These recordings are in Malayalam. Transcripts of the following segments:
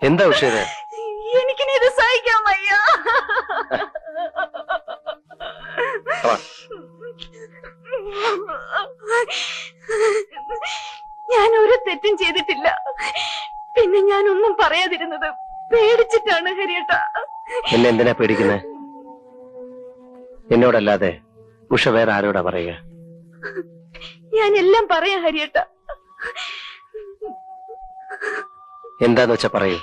എന്താ ഉഷേ? എനിക്കിനി ഇത് സഹിക്കാൻ വയ്യ. ഞാൻ ഒരു തെറ്റും ചെയ്തിട്ടില്ല. പിന്നെ ഞാനൊന്നും പറയാതിരുന്നത് പേടിച്ചിട്ടാണ് ഹരിയേട്ടാ. എന്നെ എന്തിനാ പേടിക്കുന്നേ? എന്നോടല്ലാതെ ഉഷ വേറെ ആരോടാ പറയുക? ഞാൻ എല്ലാം പറയാം ഹരിയേട്ടാ. എന്താന്ന് വെച്ചാ പറയൂ.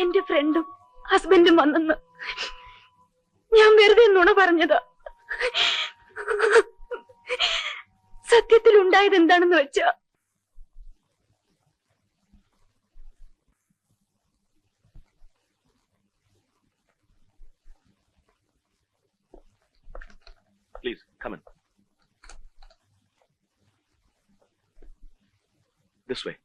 എന്റെ ഫ്രണ്ടും ഹസ്ബൻഡും വന്നെന്ന് ഞാൻ വെറുതെ നുണ പറഞ്ഞതാ. സത്യത്തിൽ ഉണ്ടായത് എന്താണെന്ന് വെച്ചാ Please, come in. This way.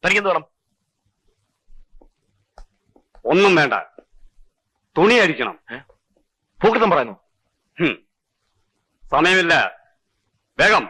തനിക്കെന്ത് വേണം? ഒന്നും വേണ്ട, തുണി അടിക്കണം. പൂക്കൃതം പറയുന്നു. സമയമില്ല, വേഗം.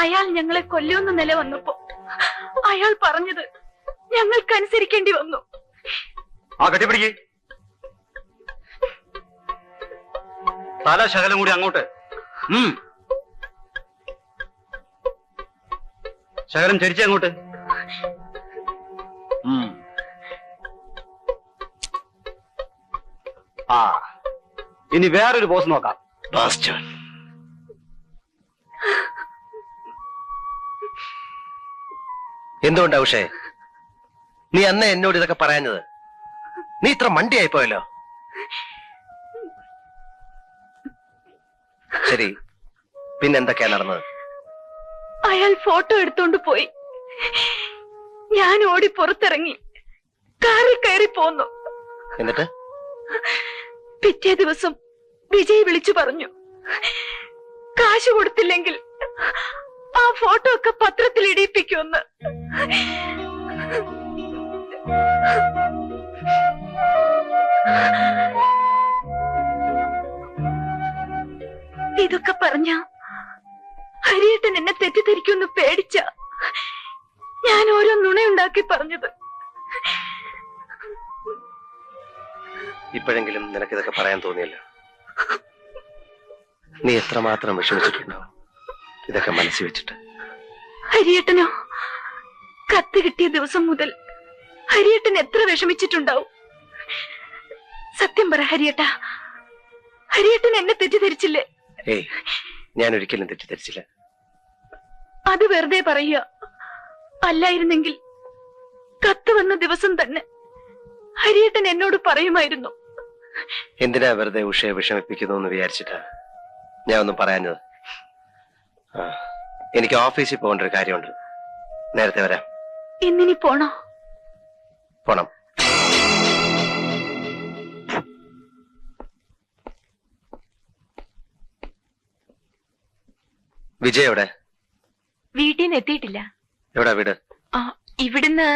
അയാൾ ഞങ്ങളെ കൊല്ലുമെന്ന നില വന്നപ്പോ അയാൾ പറഞ്ഞത് ഞങ്ങൾക്കനുസരിക്കേണ്ടി വന്നു. ആ കെട്ടിപ്പിടിക്ക്. തല ശകലം കൂടി അങ്ങോട്ട്. ശകലം ചരിച്ചേ അങ്ങോട്ട്. ആ, ഇനി വേറൊരു പോസ് നോക്കാം. എന്തുകൊണ്ടാ ഉഷേ നീ അന്ന് എന്നോട് ഇതൊക്കെ പറയാഞ്ഞത്? നീ ഇത്ര മണ്ടിയായി പോയല്ലോ. ശരി, പിന്നെന്തൊക്കെയാ നടന്നത്? അയാൾ ഫോട്ടോ എടുത്തോണ്ട് പോയി. ഞാൻ ഓടി പുറത്തിറങ്ങി കാറിൽ കയറി പോന്നു. എന്നിട്ട് പിറ്റേ ദിവസം വിജയ് വിളിച്ചു പറഞ്ഞു, കാശ് കൊടുത്തില്ലെങ്കിൽ ആ ഫോട്ടോ ഒക്കെ പത്രത്തിൽ ഇടിയിപ്പിക്കുമെന്ന്. ഇതൊക്കെ പറഞ്ഞ ഹരിയേട്ടൻ എന്നെ തെറ്റിദ്ധരിക്കുമെന്ന് പേടിച്ച ഞാൻ ഓരോ നുണയുണ്ടാക്കി പറഞ്ഞത്. ഇപ്പോഴെങ്കിലും നിനക്കിതൊക്കെ പറയാൻ തോന്നിയല്ലോ. നീ എത്രമാത്രം വിഷമിച്ചിട്ടുണ്ടോ ഇതൊക്കെ മനസ്സിൽ വെച്ചിട്ട്. ഹരിയേട്ടനോ, കത്ത് കിട്ടിയ ദിവസം മുതൽ ഹരിയേട്ടൻ എത്ര വിഷമിച്ചിട്ടുണ്ടാവും. സത്യം പറ ഹരിയേട്ടാ, ഹരിയേട്ടൻ എന്നെ തെറ്റിദ്ധരിച്ചില്ലേ? ഏയ്, ഞാൻ ഒരിക്കലും തെറ്റിദ്ധരിച്ചില്ല. അത് വെറുതെ പറയുക. അല്ലായിരുന്നെങ്കിൽ കത്ത് വന്ന ദിവസം തന്നെ ഹരിയേട്ടൻ എന്നോട് പറയുമായിരുന്നു. എന്തിനാ വെറുതെ ഉഷയെ വിഷമിപ്പിക്കുന്നു എന്ന് വിചാരിച്ചിട്ടാ ഞാൻ ഒന്നും പറയാഞ്ഞത്. എനിക്ക് ഓഫീസിൽ പോകേണ്ട ഒരു കാര്യമുണ്ട്. നേരത്തെ വരാം. ഇന്നിനി പോണോ? പോണം. വിജയ് എവിടെ? വീട്ടിൽ നിന്ന് എത്തിയിട്ടില്ല. എവിടാ വീട്? ഇവിടുന്ന്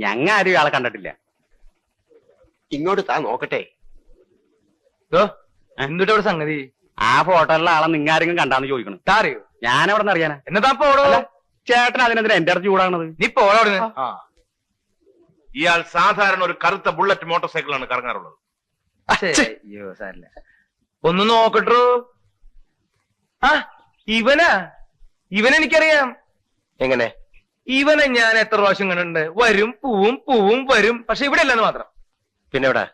ഞങ്ങ ആരും ആളെ കണ്ടിട്ടില്ല. ഇങ്ങോട്ട് താ നോക്കട്ടെ. എന്തുട്ടാ ഇവിടെ സംഗതി? ആ ഫോട്ടോയിലുള്ള ആളെ നിങ്ങ ആരെങ്കിലും കണ്ടാന്ന് ചോദിക്കണം. താറിയോ? ഞാനെവിടെ നിന്ന് അറിയാനാ? എന്നതാ പോടോ? ചേട്ടൻ അതിനെതിരെ എന്റെ അടുത്ത് ചൂടാണത്. നീ പോടോ അവിടുന്ന്. ഇയാൾ സാധാരണ ഒരു കറുത്ത ബുള്ളറ്റ് മോട്ടോർ സൈക്കിളാണ് കറങ്ങാറുള്ളത്. അയ്യോ സാരില്ല, ഒന്ന് നോക്കട്ടോ. ആ ഇവനെനിക്കറിയാം. എങ്ങനെ? ഇവനെ ഞാൻ എത്ര പ്രാവശ്യം കണ്ടിട്ടുണ്ട്. വരും പൂവും വരും, പക്ഷെ ഇവിടെ അല്ലെന്ന് മാത്രം. പിന്നെ എവിടെ?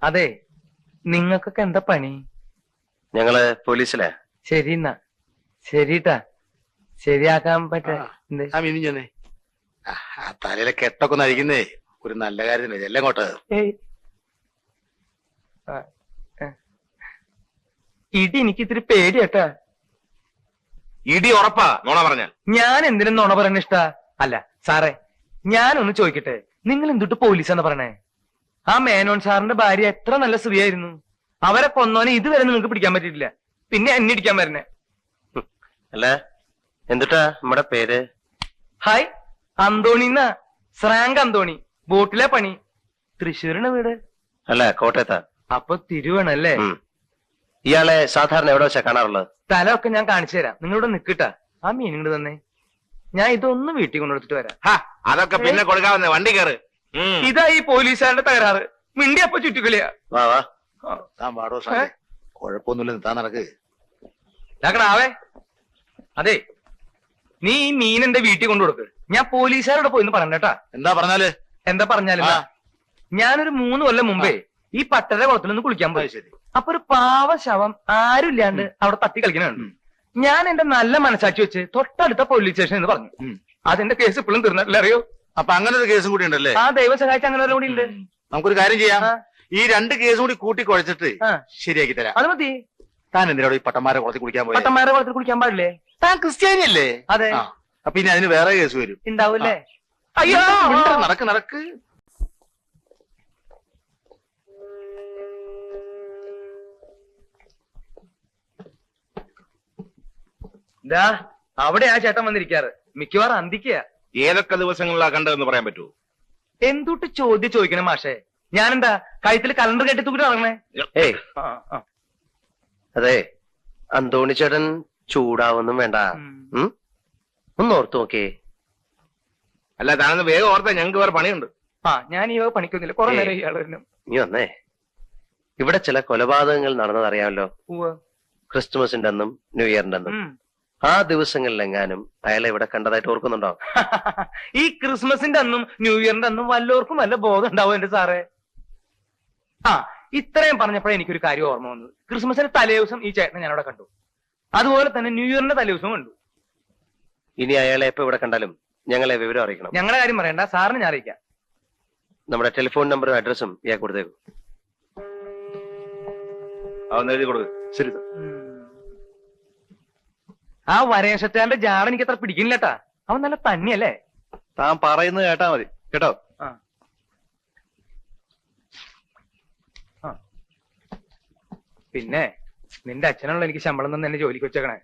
അതെ, നിങ്ങൾക്കൊക്കെ എന്താ പണി? ഞങ്ങള് പോലീസിലെ. ശരി എന്നാ ശരിട്ടാ, ശരിയാക്കാൻ പറ്റേ. തലയിലെ കെട്ടൊക്കെ നഴിക്കുന്നേ ഒരു നല്ല കാര്യത്തിന് എല്ലാം കോട്ട്. ഇടി എനിക്ക് ഇത്തിരി പേടിയട്ടാ. ഇടി ഉറപ്പാ നോണ പറഞ്ഞാൽ. ഞാൻ എന്തിനും നുണ പറയണ ഇഷ്ടാ? അല്ല സാറേ, ഞാനൊന്ന് ചോദിക്കട്ടെ, നിങ്ങൾ എന്തുട്ട് പോലീസാന്ന് പറയണേ? ആ മേനോൻ സാറിന്റെ ഭാര്യ എത്ര നല്ല സ്ത്രീയായിരുന്നു. അവരെ കൊന്നോനെ ഇതുവരെ നിങ്ങൾക്ക് പിടിക്കാൻ പറ്റിയിട്ടില്ല, പിന്നെ എന്നെ ഇടിക്കാൻ വരണേ. അല്ല എന്തുട്ടാ നമ്മുടെ പേര്? ഹായ്, അന്തോണിന്നാ. ശ്രാങ്ക് അന്തോണി. ബോട്ടിലെ പണി. തൃശ്ശൂരിന് വീട്. അല്ല കോട്ടയത്താ. അപ്പൊ തിരുവണല്ലേ? ഇയാളെ സാധാരണ എവിടെ വെച്ചാ കാണാറുള്ളത്? സ്ഥലമൊക്കെ ഞാൻ കാണിച്ചു തരാം. നിങ്ങളിവിടെ നിക്കട്ടാ. ആ മീൻ ഇങ്ങോട്ട് തന്നെ. ഞാൻ ഇതൊന്ന് വീട്ടിൽ കൊണ്ടുകൊടുത്തിട്ട് വരാം. അതൊക്കെ പിന്നെ കൊടുക്കാവുന്ന വണ്ടി കയറ്. ഇതാ ഈ പോലീസുകാരുടെ തകരാറ്. മിണ്ടി അപ്പൊ ചുറ്റിക്കളിയാ. വാ വാ. താൻ പാടോ കുഴപ്പമൊന്നുമില്ല, താൻ നടക്ക്. ആവേ. അതെ, നീ ഈ മീൻ എന്റെ വീട്ടിൽ കൊണ്ടു കൊടുക്ക്. ഞാൻ പോലീസുകാരോട് പോയിന്ന് പറഞ്ഞേട്ടാ. എന്താ പറഞ്ഞാല്? എന്താ പറഞ്ഞാലും ഞാനൊരു 3 കൊല്ലം മുമ്പേ ഈ പട്ടര കുളത്തിലൊന്ന് കുളിക്കാൻ പോയി. ശരി. അപ്പൊ ഒരു പാവ ശവം ആരും ഇല്ലാണ്ട് അവിടെ തട്ടി കളിക്കണുണ്ട്. ഞാൻ എന്റെ നല്ല മനസാക്ഷി വെച്ച് തൊട്ടടുത്ത പോലീസ് സ്റ്റേഷൻ എന്ന് പറഞ്ഞു. അതിന്റെ കേസ് ഇപ്പോഴും തീർന്നിട്ടില്ല, അറിയോ? അപ്പൊ അങ്ങനെ ഒരു കേസും കൂടി ഉണ്ടല്ലേ? ആ ദൈവം സഹായിച്ച അങ്ങനെ കൂടി ഉണ്ട്. നമുക്കൊരു കാര്യം ചെയ്യാം. ഈ 2 കേസും കൂടി കൂട്ടി കുഴച്ചിട്ട് ശരിയാക്കി തരാം. അത് മതി. താൻ എന്തിനോട് ഈ പട്ടന്മാരെ കുളത്തിൽ കുളിക്കാൻ പോയി? പട്ടന്മാരെ കുളത്തിൽ കുളിക്കാൻ പാടില്ലേ? താൻ ക്രിസ്ത്യാനിയല്ലേ? അതെ. അപ്പൊ ഇനി അതിന് വേറെ കേസ് വരും. ഉണ്ടാവൂല്ലേ? അയ്യോ, നടക്ക് നടക്ക്. ദാ അവിടെ ആ ചേട്ടൻ വന്നിരിക്കാറ്. മിക്കവാറും അന്തിക്കുക. ഏതൊക്കെ ദിവസങ്ങളിലാ കണ്ടതെന്ന് പറയാൻ പറ്റുമോ? എന്തുട്ട് ചോദിക്കണം മാഷേ? ഞാനെന്താ കഴുത്തിൽ കലണ്ടർ കെട്ടി തൂക്കിട്ട് നടക്കണേ? ഏയ് അതെ, അന്തോണി ചേട്ടൻ ചൂടാവൊന്നും വേണ്ട. ഒന്ന് ഓർത്തു നോക്കേ. അല്ല താനൊന്ന് വേഗം ഓർത്താ ഞങ്ങൾക്ക് വേറെ പണിയുണ്ട്. ഞാൻ ഈ പണിക്കൊന്നുമില്ല. കുറെ നേരം ഇയാൾ തന്നെ. നീ വന്നേ. ഇവിടെ ചില കൊലപാതകങ്ങൾ നടന്നതറിയാമല്ലോ. ക്രിസ്തുമസിന്റെ അന്നും ന്യൂ ഇയറിന്റെ അന്നും. ആ ദിവസങ്ങളിലെങ്ങാനും അയാളെ ഇവിടെ കണ്ടതായിട്ട് ഓർക്കുന്നുണ്ടോ? ഈ ക്രിസ്മസിന്റെ അന്നും ന്യൂ ഇയറിന്റെ അന്നും വല്ലവർക്കും വല്ല ബോധം ഉണ്ടാവും എന്റെ സാറേ. ഇത്രയും പറഞ്ഞപ്പോഴേ എനിക്കൊരു കാര്യം ഓർമ്മ വന്നത്. ക്രിസ്മസിന്റെ തലേദിവസം ഈ ചേട്ടനെ ഞാൻ അവിടെ കണ്ടു. അതുപോലെ തന്നെ ന്യൂ ഇയറിന്റെ തലേദിവസം കണ്ടു. ഇനി അയാളെ എപ്പോ ഇവിടെ കണ്ടാലും ഞങ്ങളെ വിവരം അറിയിക്കണം. ഞങ്ങളുടെ കാര്യം പറയണ്ട, സാറിന് ഞാൻ അറിയിക്കാം. നമ്മുടെ ടെലിഫോൺ നമ്പറും അഡ്രസ്സും ഇയാൾ കൊടുത്തേക്കും. അതൊന്ന് എഴുതി കൊടുക്ക്. ശരി. ആ വരേഷറ്റാന്റെ ജാട എനിക്ക് അത്ര പിടിക്കുന്നില്ലട്ടാ. അവൻ നല്ല തന്നെയല്ലേ? താൻ പറയുന്നത് കേട്ടാ മതി കേട്ടോ. പിന്നെ നിന്റെ അച്ഛനുള്ള എനിക്ക് ശമ്പളം തന്നെ ജോലിക്ക് വെച്ചേക്കണേ.